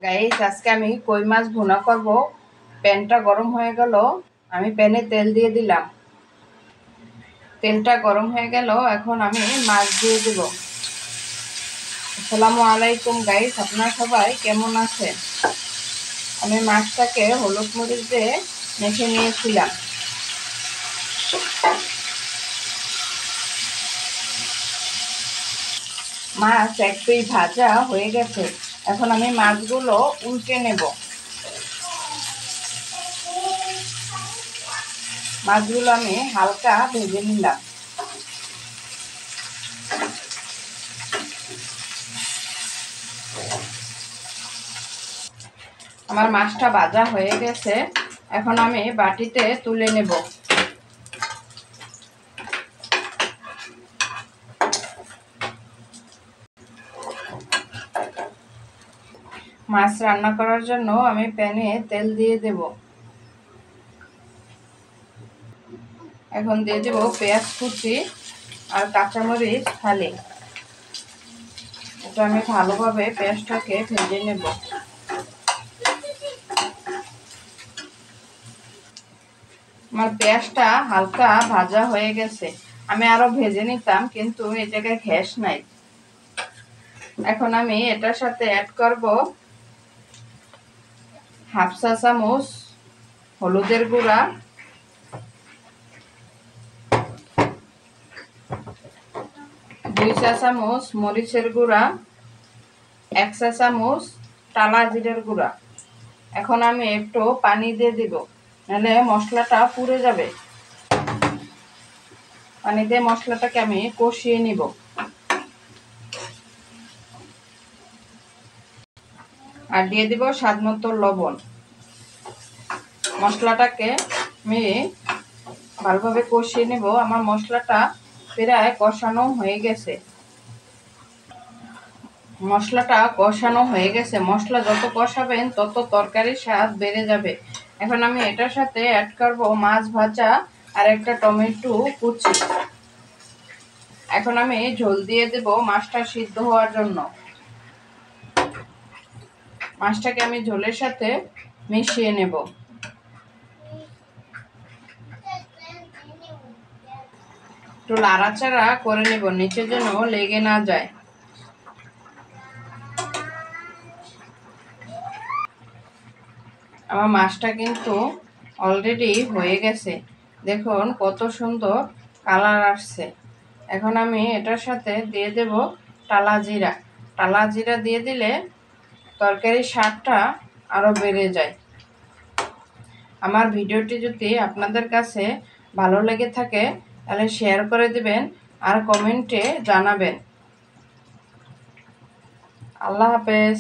Guys, আজকে আমি কই মাছ ভুনা করব। প্যানটা গরম হয়ে গেল, আমি প্যানে তেল দিয়ে দিলাম। তেলটা গরম হয়ে গেল, এখন আমি মাছ দিয়ে দেব। আসসালামু আলাইকুম গাইস, আপনারা সবাই কেমন আছেন? আমি মাছটাকে হলুদ মরিচ দিয়ে মেখে নিয়েছিলাম। মাছ একটুই ভাজা হয়ে গেছে, এখন আমি মাছগুলো উল্টে নেব। মাছগুলো আমি হালকা ভেজে নিলাম। আমার মাছটা ভাজা হয়ে গেছে, এখন আমি বাটিতে তুলে নেব। মাছ রান্না করার জন্য আমি প্যানে তেল দিয়ে দেব। এখন দিয়ে দেব পেঁয়াজ কুচি আর কাঁচামরিচ ফালি। এটা আমি ভালোভাবে পেঁয়াজটাকে ভেজে নেব। আমার পেঁয়াজটা হালকা ভাজা হয়ে গেছে, আমি আরো ভেজে নিতাম কিন্তু এই জায়গায় গ্যাস নাই। এখন আমি এটার সাথে অ্যাড করব হাফ চা চামচ হলুদের গুঁড়া, 2 চা চামচ মরিচের গুঁড়া, 1 চা চামচ টালা জিরার গুঁড়া। এখন আমি একটু পানি দিয়ে দিব, নাহলে মশলাটা পুড়ে যাবে। পানি দিয়ে মশলাটাকে আমি কষিয়ে নিব। আর দিয়ে দিব স্বাদ মতো লবণ। মশলাটাকে আমি ভালোভাবে কষিয়ে নেব। আমার মশলাটা প্রায় কষানো হয়ে গেছে। মশলা যত কষাবেন তত তরকারির স্বাদ বেড়ে যাবে। এখন আমি এটার সাথে অ্যাড করব মাছ ভাজা আর একটা টমেটো কুচি। এখন আমি ঝোল দিয়ে দেব মাছটা সিদ্ধ হওয়ার জন্য। মাছটাকে আমি ঝোলের সাথে মিশিয়ে নেব। একটু নাড়াচাড়া করে নেব, নিচে যেন লেগে না যায়। আমার মাছটা কিন্তু অলরেডি হয়ে গেছে, দেখুন কত সুন্দর কালার আসছে। এখন আমি এটার সাথে দিয়ে দেব টালা জিরা দিয়ে দিলে তরকারির স্বাদটা আরও বেড়ে যায়। আমার ভিডিওটি যদি আপনাদের কাছে ভালো লেগে থাকে তাহলে শেয়ার করে দিবেন আর কমেন্টে জানাবেন। আল্লাহ হাফেজ।